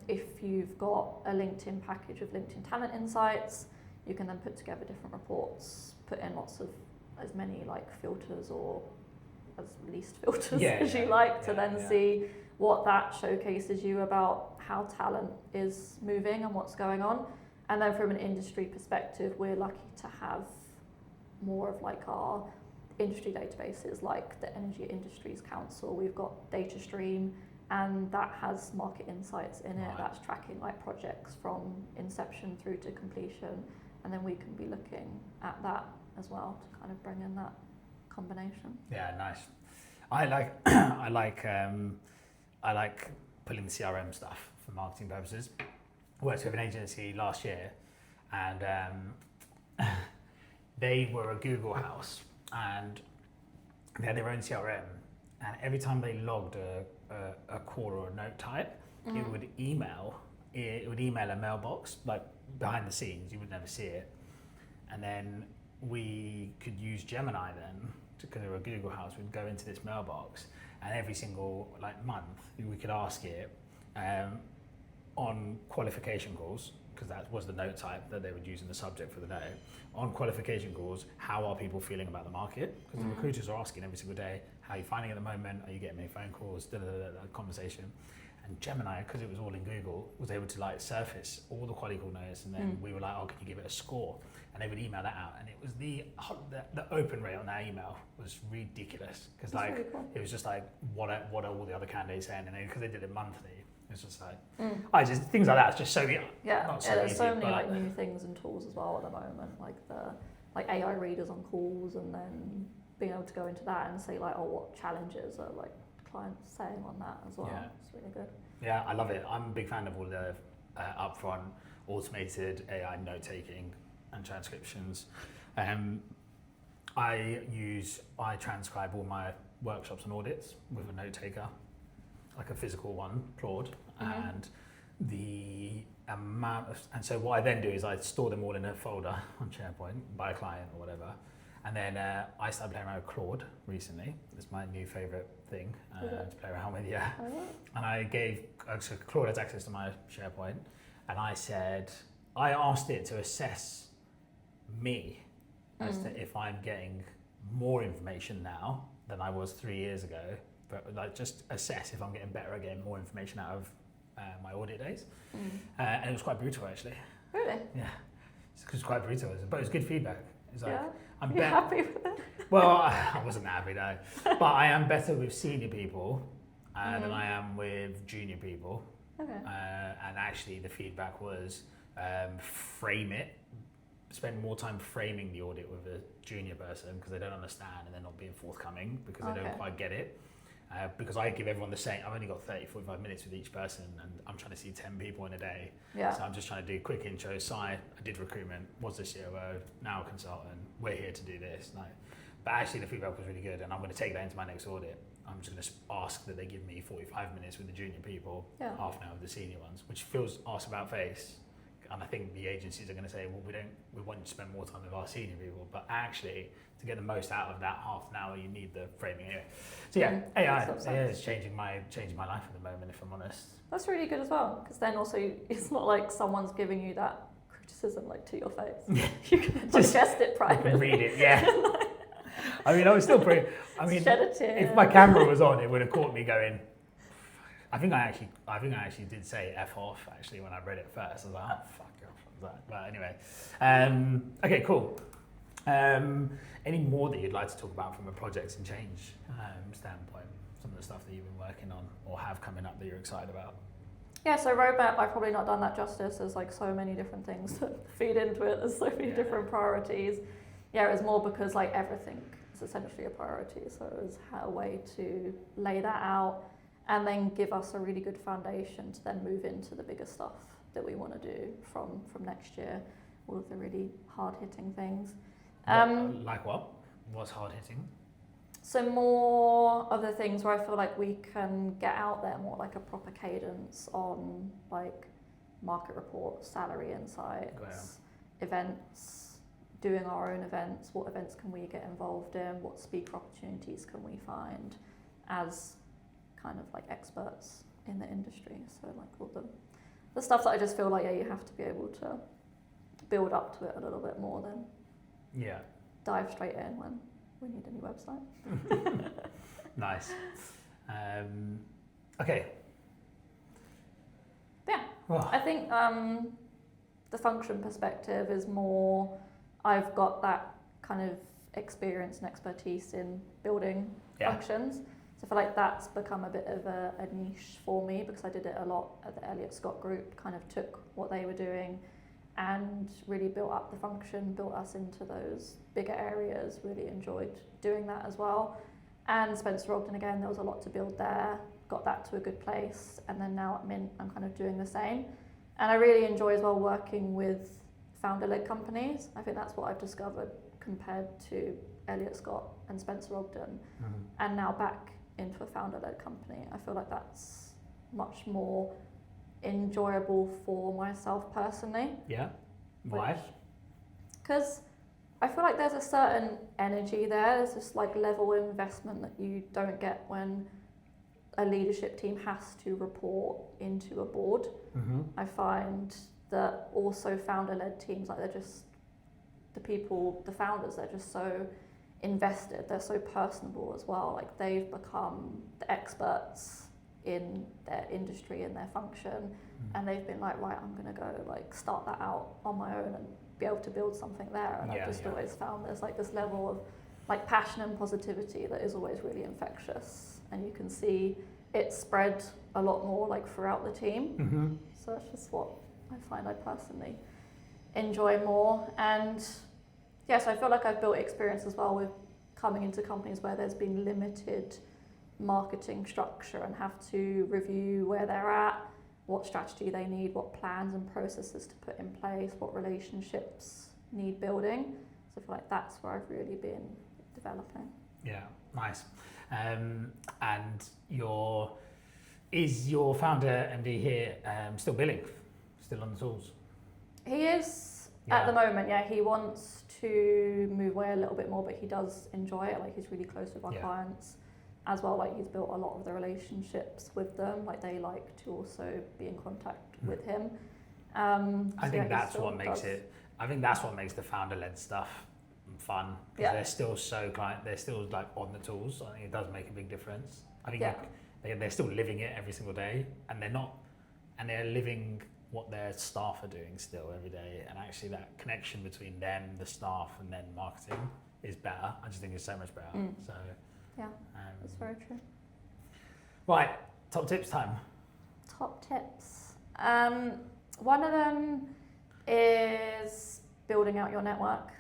if you've got a LinkedIn package of LinkedIn talent insights, you can then put together different reports, put in lots of as many like filters or as least filters as you like to then see what that showcases you about how talent is moving and what's going on. And then from an industry perspective, we're lucky to have more of like our industry databases like the Energy Industries Council. We've got DataStream, and that has market insights in it. That's tracking like projects from inception through to completion, and then we can be looking at that as well to kind of bring in that combination. Yeah, nice. I like pulling the CRM stuff for marketing purposes. I worked with an agency last year, and they were a Google house, and they had their own CRM, and every time they logged a call or a note type, it would email a mailbox, like behind the scenes, you would never see it. And then we could use Gemini then, because they were a Google house, we'd go into this mailbox, and every single like month we could ask it on qualification calls, because that was the note type that they would use in the subject for the day. On qualification calls, how are people feeling about the market? Because the recruiters are asking every single day, how are you finding it at the moment? Are you getting many phone calls? That conversation. And Gemini, because it was all in Google, was able to like surface all the quality call notes, and then we were like, oh, can you give it a score? And they would email that out, and it was the open rate on that email was ridiculous, because like really cool. It was just like what are all the other candidates saying, and because they did it monthly, it's just like things like that. It's just so there's so many like new things and tools as well at the moment, like the AI readers on calls, and then being able to go into that and see like what challenges are like clients saying on that as well. It's really good. Yeah, I love it. I'm a big fan of all the upfront automated AI note taking and transcriptions. I transcribe all my workshops and audits with a note taker, like a physical one, Claude, and and so what I then do is I store them all in a folder on SharePoint by a client or whatever, and then I started playing around with Claude recently. It's my new favourite thing to play around with, and so Claude has access to my SharePoint, and I asked it to assess me as to if I'm getting more information now than I was 3 years ago, but like just assess if I'm getting better at getting more information out of my audit days. And it was quite brutal actually. Really? Yeah, it was quite brutal, but it was good feedback. It's like, I'm you happy with it? Well, I wasn't happy though, but I am better with senior people than I am with junior people. Okay. And actually the feedback was spend more time framing the audit with a junior person because they don't understand and they're not being forthcoming because they don't quite get it. Because I give everyone the same, I've only got 45 minutes with each person and I'm trying to see 10 people in a day. Yeah. So I'm just trying to do quick intros. So I did recruitment, was the COO, now a consultant, we're here to do this. But actually the feedback was really good and I'm going to take that into my next audit. I'm just going to ask that they give me 45 minutes with the junior people, half an hour with the senior ones, which feels arse about face. And I think the agencies are going to say, well, we want you to spend more time with our senior people, but actually, to get the most out of that half an hour, you need the framing here. So AI is changing my life at the moment, if I'm honest. That's really good as well, because then also it's not like someone's giving you that criticism like to your face. You can digest it privately. Read it, yeah. I mean, I was still pretty. I mean, shed a tear. If my camera was on, it would have caught me going. I think I actually did say F off actually when I read it first. I was like, oh fuck off. But anyway, okay, cool. Any more that you'd like to talk about from a projects and change standpoint? Some of the stuff that you've been working on or have coming up that you're excited about? Yeah, so roadmap, I've probably not done that justice. There's like so many different things that feed into it. There's so many different priorities. Yeah, it was more because like everything is essentially a priority. So it was a way to lay that out and then give us a really good foundation to then move into the bigger stuff that we want to do from next year, all of the really hard-hitting things. Like what? What's hard-hitting? So more of the things where I feel like we can get out there more like a proper cadence on like market reports, salary insights, events, doing our own events, what events can we get involved in, what speaker opportunities can we find as kind of like experts in the industry. So like all the stuff that I just feel like you have to be able to build up to it a little bit more than dive straight in when we need a new website. Nice. Okay. Yeah, I think the function perspective is more, I've got that kind of experience and expertise in building functions. So I feel like that's become a bit of a niche for me because I did it a lot at the Elliott Scott Group, kind of took what they were doing and really built up the function, built us into those bigger areas, really enjoyed doing that as well. And Spencer Ogden, again, there was a lot to build there, got that to a good place, and then now at Mint, I'm kind of doing the same. And I really enjoy as well working with founder-led companies. I think that's what I've discovered compared to Elliott Scott and Spencer Ogden, and now back into a founder-led company. I feel like that's much more enjoyable for myself personally. Yeah. Why? Because I feel like there's a certain energy there. There's this like level of investment that you don't get when a leadership team has to report into a board. I find that also founder-led teams, like they're just the founders, they're just so invested, they're so personable as well. Like they've become the experts in their industry, in their function, and they've been like, right, I'm gonna go like start that out on my own and be able to build something there. And I've just always found there's like this level of like passion and positivity that is always really infectious, and you can see it spread a lot more like throughout the team. So that's just what I find I personally enjoy more. And yes, I feel like I've built experience as well with coming into companies where there's been limited marketing structure and have to review where they're at, what strategy they need, what plans and processes to put in place, what relationships need building. So I feel like that's where I've really been developing. Yeah, nice. And is your founder MD here still billing, still on the tools? He is at the moment. Yeah, he wants to move away a little bit more, but he does enjoy it. Like, he's really close with our clients as well. Like, he's built a lot of the relationships with them. Like, they like to also be in contact with him. I think that's what makes it. I think that's what makes the founder-led stuff fun, because they're still they're still like on the tools. I think it does make a big difference. I think they're still living it every single day, and they're living what their staff are doing still every day. And actually, that connection between them, the staff, and then marketing is better. I just think it's so much better. So that's very true. Right, top tips time. Top tips. One of them is building out your network.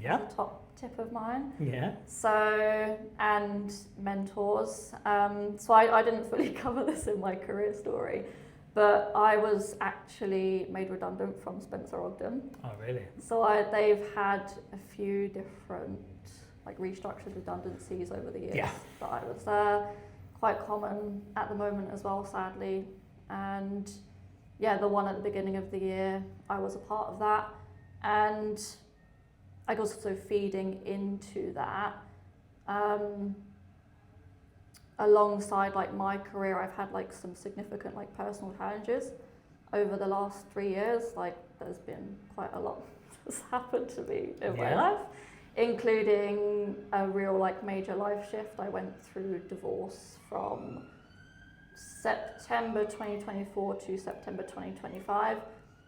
Yeah. That's a top tip of mine. Yeah. So, and mentors. So I didn't fully cover this in my career story, but I was actually made redundant from Spencer Ogden. Oh, really? So they've had a few different like restructured redundancies over the years that I was there. Quite common at the moment as well, sadly. And the one at the beginning of the year, I was a part of that. And I was also feeding into that. Alongside like my career, I've had like some significant like personal challenges over the last 3 years. Like, there's been quite a lot that's happened to me in my life, including a real like major life shift. I went through divorce from September 2024 to September 2025.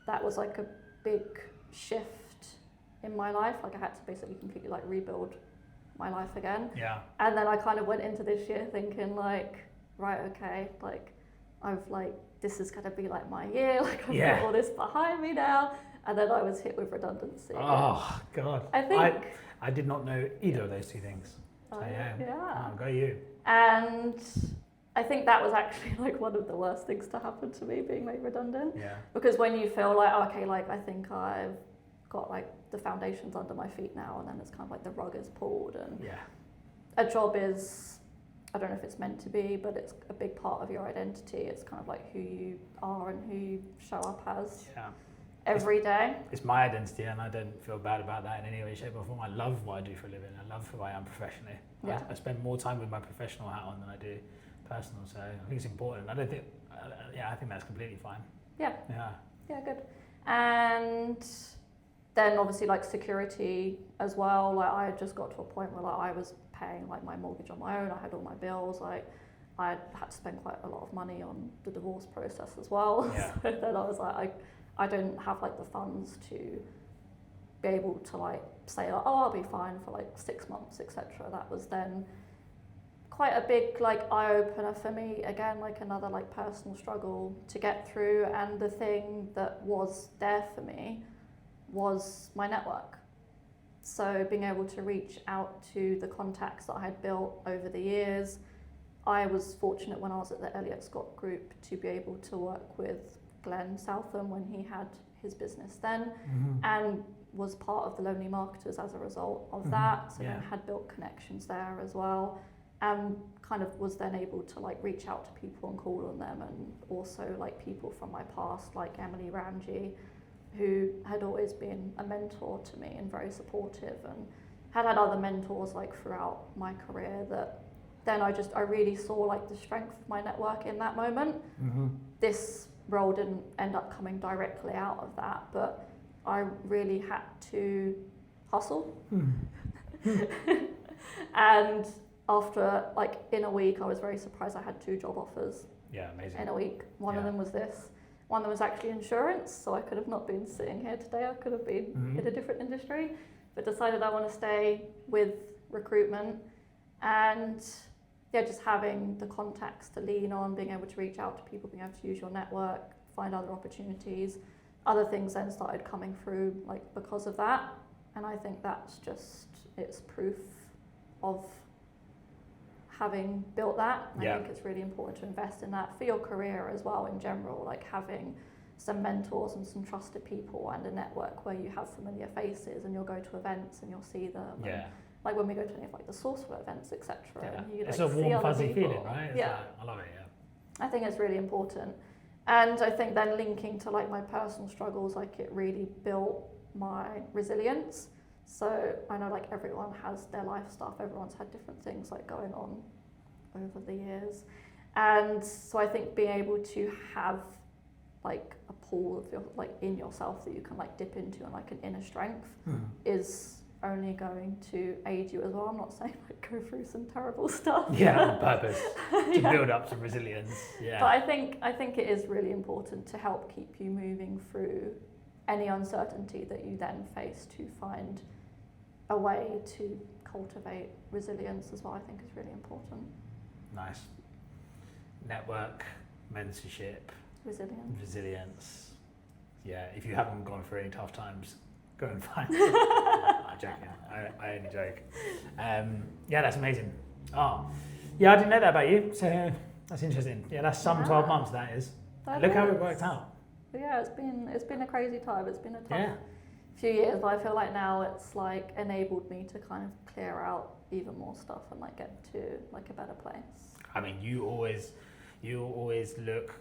That was like a big shift in my life. Like, I had to basically completely like rebuild my life again. Yeah. And then I kind of went into this year thinking like, right, okay, like I've like, this is gonna be like my year, like I've got all this behind me now. And then I was hit with redundancy. Oh God. I think I did not know either of those two things. So go you. And I think that was actually like one of the worst things to happen to me, being made redundant. Yeah. Because when you feel like, okay, like I think I've got like the foundations under my feet now, and then it's kind of like the rug is pulled, and a job is, I don't know if it's meant to be, but it's a big part of your identity. It's kind of like who you are and who you show up as every day. It's my identity, and I don't feel bad about that in any way, shape or form. I love what I do for a living. I love who I am professionally. Yeah. I spend more time with my professional hat on than I do personal, so I think it's important. I don't think, I think that's completely fine. Yeah, good. And then obviously like security as well. Like, I just got to a point where like I was paying like my mortgage on my own. I had all my bills. Like, I had to spend quite a lot of money on the divorce process as well. Yeah. So then I was like, I don't have like the funds to be able to like say, oh, I'll be fine for like 6 months, etc. That was then quite a big like eye opener for me. Again, like another like personal struggle to get through. And the thing that was there for me was my network. So being able to reach out to the contacts that I had built over the years. I was fortunate when I was at the Elliott Scott Group to be able to work with Glenn Southam when he had his business then, and was part of the Lonely Marketers as a result of that. So I had built connections there as well, and kind of was then able to like reach out to people and call on them, and also like people from my past like Emily Abbott, who had always been a mentor to me and very supportive, and had other mentors like throughout my career that then I really saw like the strength of my network in that moment. This role didn't end up coming directly out of that, but I really had to hustle. And after like in a week, I was very surprised I had 2 job offers. Yeah, amazing. In a week. One of them was this. One that was actually insurance, so I could have not been sitting here today. I could have been in a different industry, but decided I want to stay with recruitment. And just having the contacts to lean on, being able to reach out to people, being able to use your network, find other opportunities. Other things then started coming through like because of that. And I think that's just, it's proof of having built that. I think it's really important to invest in that for your career as well in general, like having some mentors and some trusted people and a network where you have familiar faces and you'll go to events and you'll see them. Yeah. And, like when we go to any of like the Sourcewell events, etc. Yeah. And you, It's like, a see warm, other fuzzy people. feeling, right? It's Yeah. like, I love it, yeah. I think it's really important. And I think then linking to like my personal struggles, like it really built my resilience. So I know like everyone has their life stuff, everyone's had different things like going on over the years. And so I think being able to have like a pool of your, like in yourself that you can like dip into and like an inner strength is only going to aid you as well. I'm not saying like go through some terrible stuff. Yeah, on purpose, to Yeah. build up some resilience. Yeah. But I think it is really important to help keep you moving through any uncertainty that you then face, to find a way to cultivate resilience as well. I think is really important. Nice. Network, mentorship, resilience. Yeah, if you haven't gone through any tough times, go and find it. I'm joking. I only joke. Yeah, that's amazing. Oh, yeah, I didn't know that about you. So that's interesting. Yeah, that's some 12 months. That is. That Look how is. it worked out. But yeah, it's been a crazy time. It's been a tough Yeah. few years, but I feel like now it's like enabled me to kind of clear out even more stuff and like get to like a better place. I mean, you always look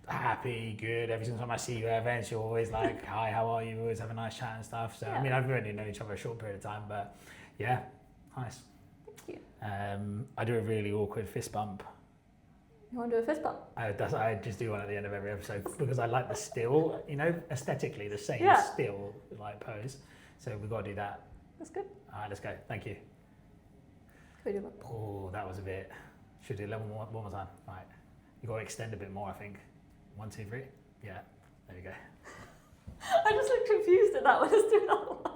happy, good. Every single time I see you at events, you're always like, hi, how are you? We always have a nice chat and stuff. So, Yeah. I mean, I've only known each other a short period of time, but yeah, nice. Thank you. I do a really awkward fist bump. You want to do a fist bump? I just do one at the end of every episode because I like the still, aesthetically the same Yeah. still like pose. So we've got to do that. That's good. All right, let's go. Thank you. Can we do one? Oh, that was a bit. Should do one more time. Right. You got to extend a bit more, I think. 1, 2, 3. Yeah. There we go. I just looked confused at that one. Let's do that one.